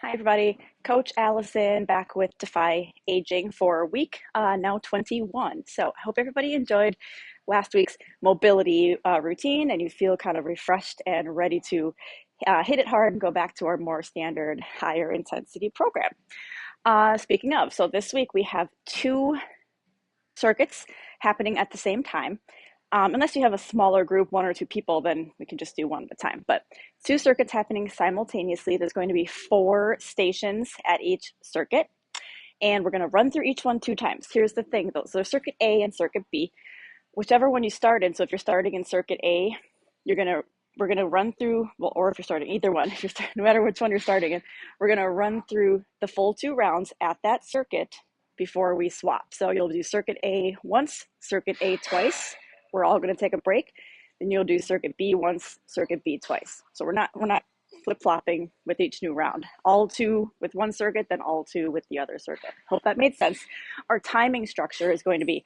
Hi, everybody. Coach Allison back with Defy Aging for week now 21. So I hope everybody enjoyed last week's mobility routine and you feel kind of refreshed and ready to hit it hard and go back to our more standard higher intensity program. Speaking of, so this week we have two circuits happening at the same time. Unless you have a smaller group, one or two people, then we can just do one at a time. But two circuits happening simultaneously. There's going to be 4 stations at each circuit, and we're going to run through each one 2 times. Here's the thing, though. So Circuit A and Circuit B, whichever one you start in. So if you're starting in Circuit A, we're gonna run through, well, or if you're starting either one, if you're no matter which one you're starting in, we're gonna run through the full 2 rounds at that circuit before we swap. So you'll do Circuit A once, Circuit A twice. We're all going to take a break. Then you'll do Circuit B once, Circuit B twice. So we're not flip-flopping with each new round. All 2 with one circuit, then all 2 with the other circuit. Hope that made sense. Our timing structure is going to be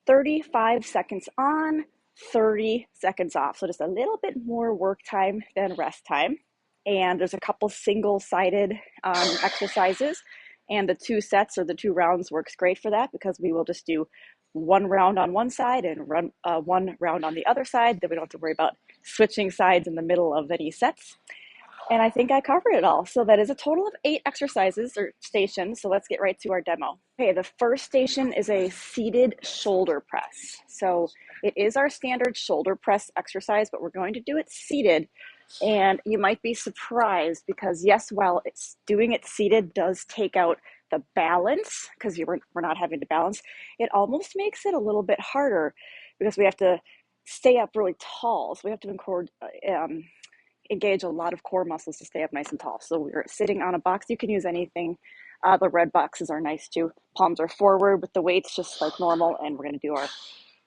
35 seconds on, 30 seconds off. So just a little bit more work time than rest time. And there's a couple single-sided exercises. And the 2 sets or the 2 rounds works great for that because we will just do 1 round on one side and run 1 round on the other side. Then we don't have to worry about switching sides in the middle of any sets. And I think I covered it all. So that is a total of 8 exercises or stations. So let's get right to our demo. Okay, the first station is a seated shoulder press. So it is our standard shoulder press exercise, but we're going to do it seated. And you might be surprised because yes, while it's doing it seated does take out the balance because we're not having to balance, it almost makes it a little bit harder because we have to stay up really tall. So we have to engage a lot of core muscles to stay up nice and tall. So we're sitting on a box. You can use anything. The red boxes are nice too. Palms are forward with the weights just like normal. And we're going to do our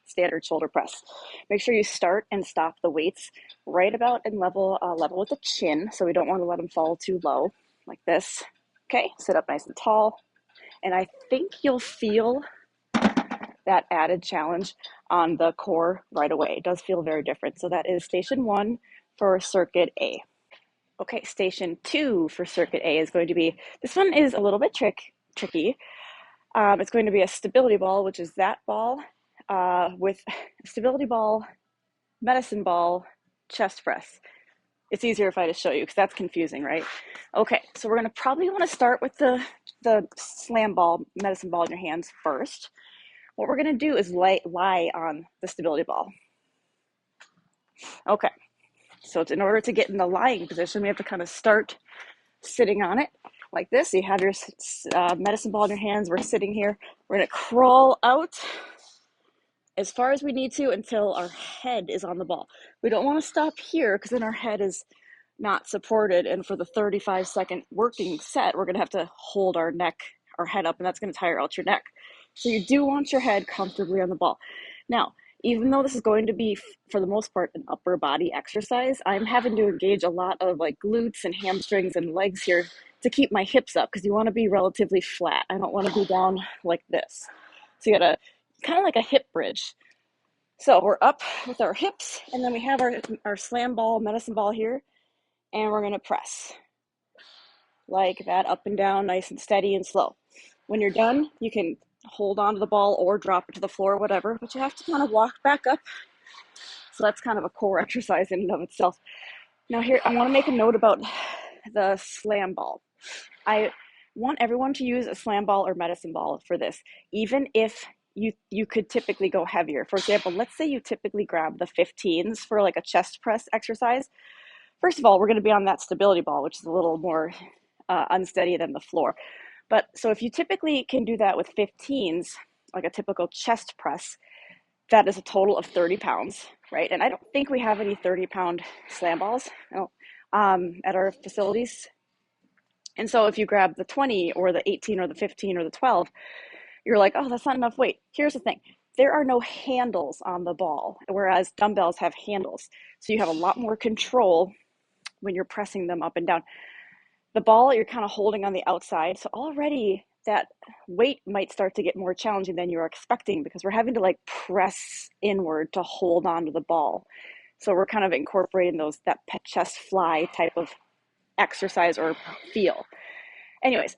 standard shoulder press. Make sure you start and stop the weights right about in level with the chin. So we don't want to let them fall too low like this. Okay, sit up nice and tall. And I think you'll feel that added challenge on the core right away. It does feel very different. So that is station 1 for circuit A. Okay, station 2 for circuit A is going to be, this one is a little bit tricky. It's going to be a stability ball, which is that ball with stability ball, medicine ball, chest press. It's easier if I just show you because that's confusing, right? Okay, so we're going to probably want to start with the slam ball, medicine ball in your hands first. What we're going to do is lie on the stability ball. Okay, so in order to get in the lying position, we have to kind of start sitting on it like this. You have your medicine ball in your hands. We're sitting here. We're going to crawl out as far as we need to until our head is on the ball. We don't want to stop here because then our head is not supported, and for the 35-second working set, we're going to have to hold our head up, and that's going to tire out your neck. So you do want your head comfortably on the ball. Now, even though this is going to be, for the most part, an upper body exercise, I'm having to engage a lot of like glutes and hamstrings and legs here to keep my hips up because you want to be relatively flat. I don't want to be down like this. So you got to kind of like a hip bridge. So we're up with our hips, and then we have our slam ball, medicine ball here, and we're going to press like that, up and down, nice and steady and slow. When you're done, you can hold on to the ball or drop it to the floor, whatever, but you have to kind of walk back up. So that's kind of a core exercise in and of itself. Now here, I want to make a note about the slam ball. I want everyone to use a slam ball or medicine ball for this, even if you could typically go heavier. For example, let's say you typically grab the 15s for like a chest press exercise. First of all, we're going to be on that stability ball, which is a little more unsteady than the floor. But so if you typically can do that with 15s, like a typical chest press, that is a total of 30 pounds, right? And I don't think we have any 30-pound slam balls at our facilities. And so if you grab the 20 or the 18 or the 15 or the 12, you're like, oh, that's not enough weight. Here's the thing. There are no handles on the ball, whereas dumbbells have handles. So you have a lot more control when you're pressing them up and down. The ball, you're kind of holding on the outside. So already that weight might start to get more challenging than you were expecting because we're having to like press inward to hold on to the ball. So we're kind of incorporating that chest fly type of exercise or feel. Anyways,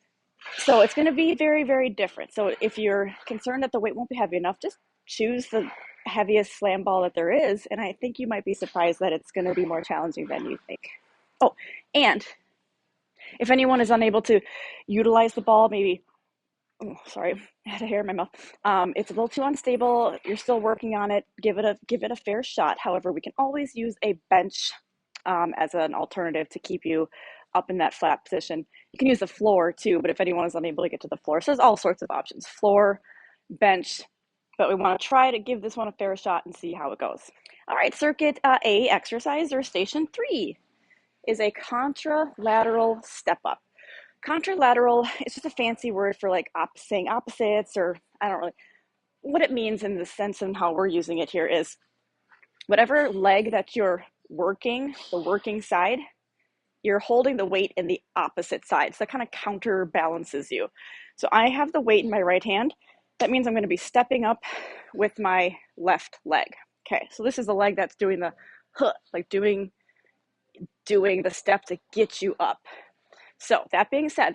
so it's going to be very, very different. So if you're concerned that the weight won't be heavy enough, just choose the heaviest slam ball that there is. And I think you might be surprised that it's going to be more challenging than you think. Oh, and if anyone is unable to utilize the ball, maybe, oh, sorry, I had a hair in my mouth. It's a little too unstable. You're still working on it. Give it a fair shot. However, we can always use a bench as an alternative to keep you up in that flat position. You can use the floor too, but if anyone is unable to get to the floor, so there's all sorts of options: floor, bench. But we want to try to give this one a fair shot and see how it goes. All right, circuit A exercise, or station 3, is a contralateral step up. Contralateral is just a fancy word for like saying opposites, or I don't really, what it means in the sense and how we're using it here is whatever leg that you're working, the working side, you're holding the weight in the opposite side. So that kind of counterbalances you. So I have the weight in my right hand. That means I'm going to be stepping up with my left leg. Okay, so this is the leg that's doing the like doing the step to get you up. So that being said,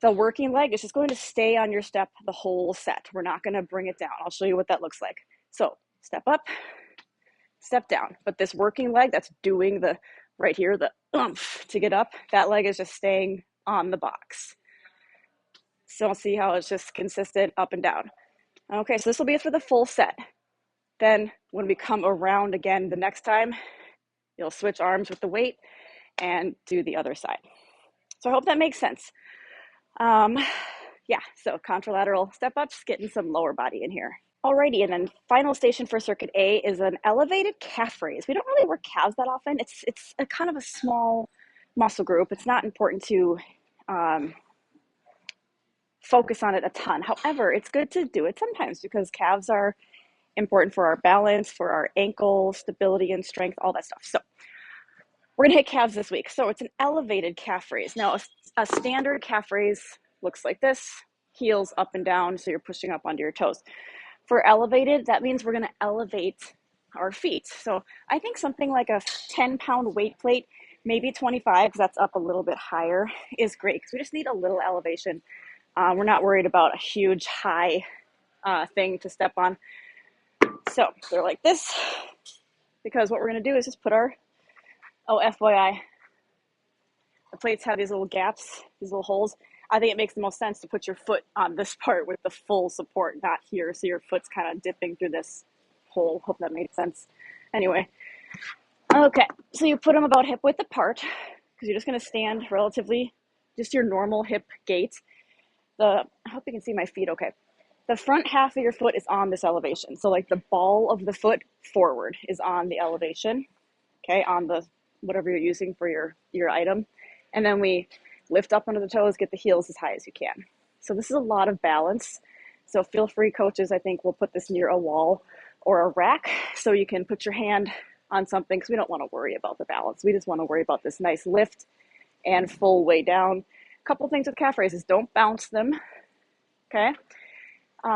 the working leg is just going to stay on your step the whole set. We're not going to bring it down. I'll show you what that looks like. So step up, step down. But this working leg that's doing the right here, the oomph to get up, that leg is just staying on the box. So see how it's just consistent up and down. Okay, so this will be for the full set. Then when we come around again the next time, you'll switch arms with the weight and do the other side. So I hope that makes sense. Yeah, so contralateral step ups, getting some lower body in here. Alrighty, and then final station for circuit A is an elevated calf raise. We don't really work calves that often. It's a kind of a small muscle group. It's not important to focus on it a ton. However, it's good to do it sometimes because calves are important for our balance, for our ankle stability and strength, all that stuff. So we're gonna hit calves this week. So it's an elevated calf raise. Now, a standard calf raise looks like this, heels up and down, so you're pushing up onto your toes. For elevated, that means we're gonna elevate our feet. So I think something like a 10-pound weight plate, maybe 25, because that's up a little bit higher, is great, because we just need a little elevation. We're not worried about a huge high thing to step on. So they're like this, because what we're gonna do is just put our, oh, FYI, the plates have these little gaps, these little holes. I think it makes the most sense to put your foot on this part with the full support, not here, so your foot's kind of dipping through this hole. Hope that made sense. Anyway, okay, so you put them about hip width apart, because you're just going to stand relatively, just your normal hip gait. I hope you can see my feet okay. The front half of your foot is on this elevation, so like the ball of the foot forward is on the elevation, okay, on the whatever you're using for your item. And then we lift up under the toes, get the heels as high as you can. So this is a lot of balance. So feel free, coaches, I think we'll put this near a wall or a rack so you can put your hand on something, because we don't want to worry about the balance. We just want to worry about this nice lift and full way down. A couple things with calf raises: don't bounce them, okay?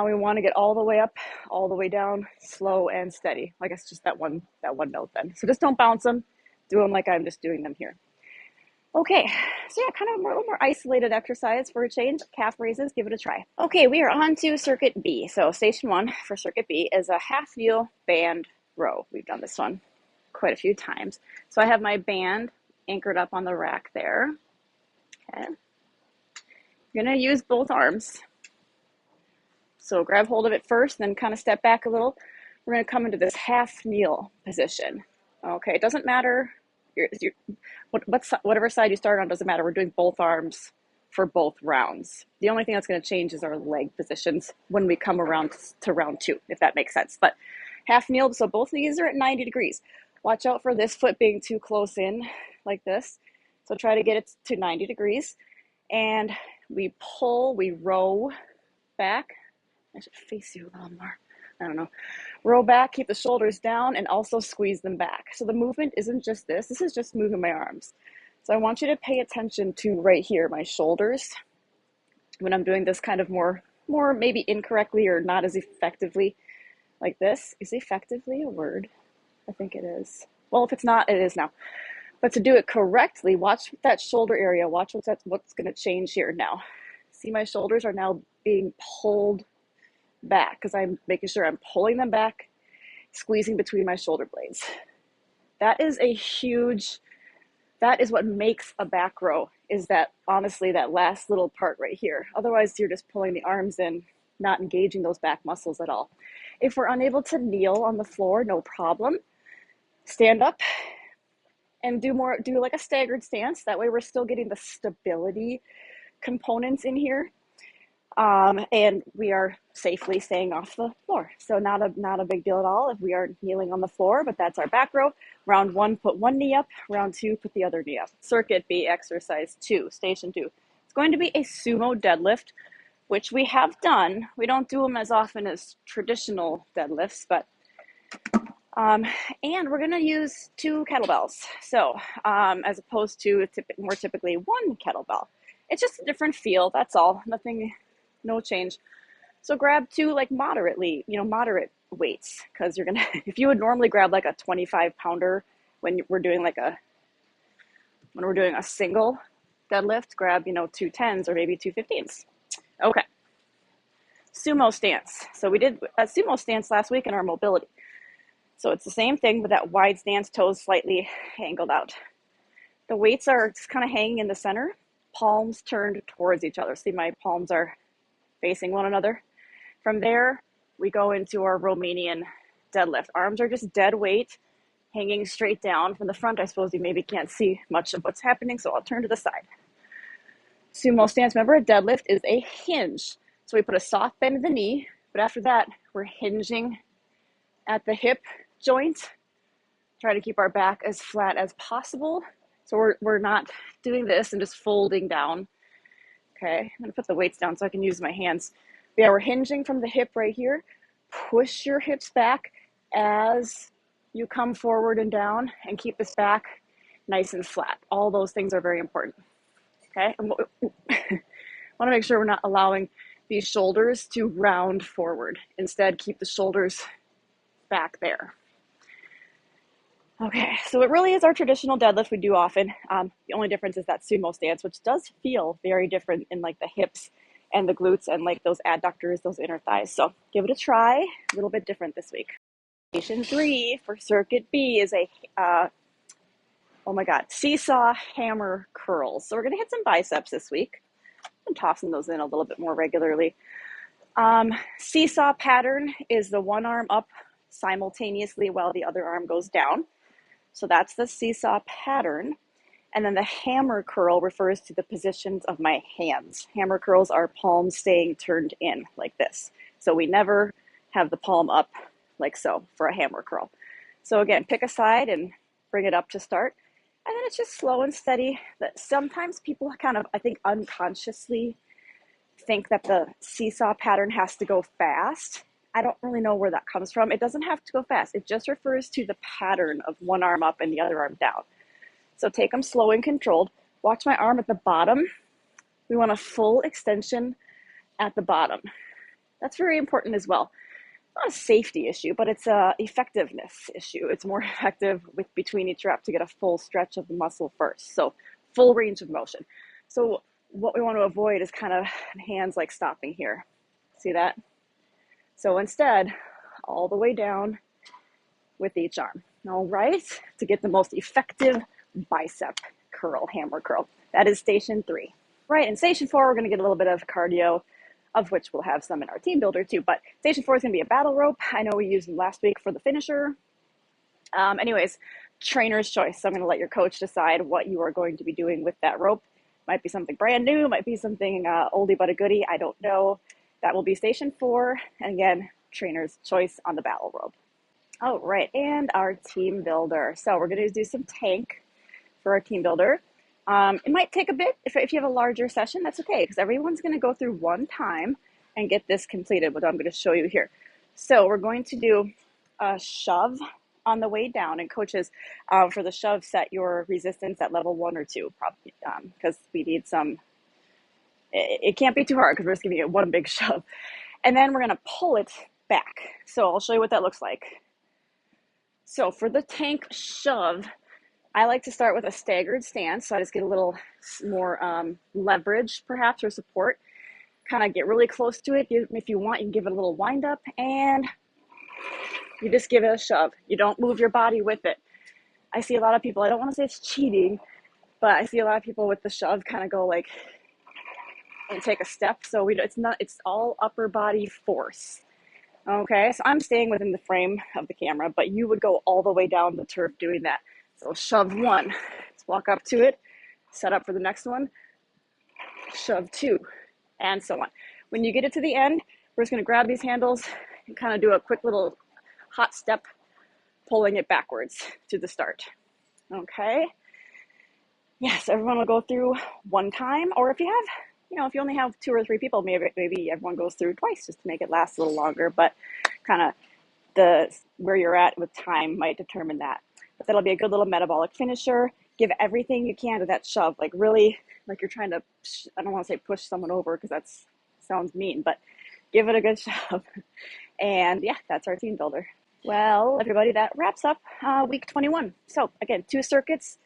We want to get all the way up, all the way down, slow and steady. I guess just that one note then. So just don't bounce them. Do them like I'm just doing them here. Okay, so yeah, kind of a little more isolated exercise for a change. Calf raises, give it a try. Okay, we are on to circuit B. So station 1 for circuit B is a half kneel band row. We've done this one quite a few times. So I have my band anchored up on the rack there. Okay, I'm gonna use both arms. So grab hold of it first, then kind of step back a little. We're gonna come into this half kneel position. Okay, it doesn't matter. Whatever side you start on doesn't matter. We're doing both arms for both rounds. The only thing that's going to change is our leg positions when we come around to round 2, if that makes sense. But half kneeled, so both knees are at 90 degrees. Watch out for this foot being too close in like this. So try to get it to 90 degrees. And we pull, we row back. I should face you a little more. I don't know. Row back, keep the shoulders down, and also squeeze them back. So the movement isn't just this. This is just moving my arms. So I want you to pay attention to right here, my shoulders, when I'm doing this kind of more maybe incorrectly or not as effectively like this. Is effectively a word? I think it is. Well, if it's not, it is now. But to do it correctly, watch that shoulder area. Watch what's going to change here now. See, my shoulders are now being pulled back because I'm making sure I'm pulling them back, squeezing between my shoulder blades. That is that is what makes a back row, is that, honestly, that last little part right here. Otherwise, you're just pulling the arms in, not engaging those back muscles at all. If we're unable to kneel on the floor, no problem. Stand up and do like a staggered stance. That way we're still getting the stability components in here. And we are safely staying off the floor. So not a big deal at all if we are kneeling on the floor, but that's our back row. Round 1, put one knee up. Round 2, put the other knee up. Circuit B, exercise 2, station 2. It's going to be a sumo deadlift, which we have done. We don't do them as often as traditional deadlifts, but and we're going to use 2 kettlebells. So as opposed to more typically 1 kettlebell. It's just a different feel, that's all. No change. So grab 2 like moderate weights, because you're gonna, if you would normally grab like a 25-pounder when we're doing a single deadlift, grab 2 10s or maybe 2 15s. Okay. Sumo stance. So we did a sumo stance last week in our mobility. So it's the same thing, but that wide stance, toes slightly angled out. The weights are just kind of hanging in the center, palms turned towards each other. See, my palms are facing one another. From there, we go into our Romanian deadlift. Arms are just dead weight, hanging straight down. From the front, I suppose you maybe can't see much of what's happening, so I'll turn to the side. Sumo stance, remember, a deadlift is a hinge. So we put a soft bend in the knee, but after that, we're hinging at the hip joint. Try to keep our back as flat as possible. So we're not doing this and just folding down. Okay, I'm gonna put the weights down so I can use my hands. Yeah, we're hinging from the hip right here. Push your hips back as you come forward and down, and keep this back nice and flat. All those things are very important. Okay, I want to make sure we're not allowing these shoulders to round forward. Instead, keep the shoulders back there. Okay, so it really is our traditional deadlift we do often. The only difference is that sumo stance, which does feel very different in like the hips and the glutes and like those adductors, those inner thighs. So give it a try. A little bit different this week. Station 3 for circuit B is a, seesaw hammer curls. So we're gonna hit some biceps this week. I'm tossing those in a little bit more regularly. Seesaw pattern is the one arm up simultaneously while the other arm goes down. So that's the seesaw pattern. And then the hammer curl refers to the positions of my hands. Hammer curls are palms staying turned in like this. So we never have the palm up like so for a hammer curl. So again, pick a side and bring it up to start. And then it's just slow and steady. That sometimes people kind of, I think, unconsciously think that the seesaw pattern has to go fast. I don't really know where that comes from. It doesn't have to go fast. It just refers to the pattern of one arm up and the other arm down. So take them slow and controlled. Watch my arm at the bottom. We want a full extension at the bottom. That's very important as well. It's not a safety issue, but it's a effectiveness issue. It's more effective with between each rep to get a full stretch of the muscle first. So full range of motion. So what we want to avoid is kind of hands like stopping here. See that? So instead, all the way down with each arm. All right, to get the most effective bicep curl, hammer curl. That is station 3. Right, in station 4, we're gonna get a little bit of cardio, of which we'll have some in our team builder too, but station 4 is gonna be a battle rope. I know we used them last week for the finisher. Anyways, trainer's choice. So I'm gonna let your coach decide what you are going to be doing with that rope. Might be something brand new, might be something oldie but a goodie, I don't know. That will be station 4, and again, trainer's choice on the battle rope. Oh, right, and our team builder. So we're gonna do some tank for our team builder. It might take a bit. If you have a larger session, that's okay, because everyone's gonna go through one time and get this completed, which I'm gonna show you here. So we're going to do a shove on the way down, and coaches, for the shove, set your resistance at level 1 or 2, probably, because we need some. It can't be too hard because we're just giving it one big shove. And then we're gonna pull it back. So I'll show you what that looks like. So for the tank shove, I like to start with a staggered stance, so I just get a little more leverage, perhaps, or support. Kind of get really close to it. If you want, you can give it a little wind up, and you just give it a shove. You don't move your body with it. I see a lot of people, I don't want to say it's cheating, but I see a lot of people with the shove kind of go like and take a step. So it's all upper body force. Okay, so I'm staying within the frame of the camera, but you would go all the way down the turf doing that. So shove one, let's walk up to it, set up for the next one, shove two, and so on. When you get it to the end, we're just gonna grab these handles and kind of do a quick little hot step, pulling it backwards to the start. Okay, yes, everyone will go through one time, or if you have, if you only have 2 or 3 people, maybe everyone goes through twice just to make it last a little longer, but kind of where you're at with time might determine that. But that'll be a good little metabolic finisher. Give everything you can to that shove, like really, like you're trying to, I don't want to say push someone over because that sounds mean, but give it a good shove. And yeah, that's our team builder. Well, everybody, that wraps up week 21. So again, 2 circuits,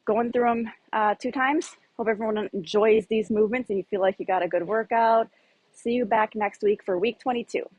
going through them 2 times. Hope everyone enjoys these movements and you feel like you got a good workout. See you back next week for week 22.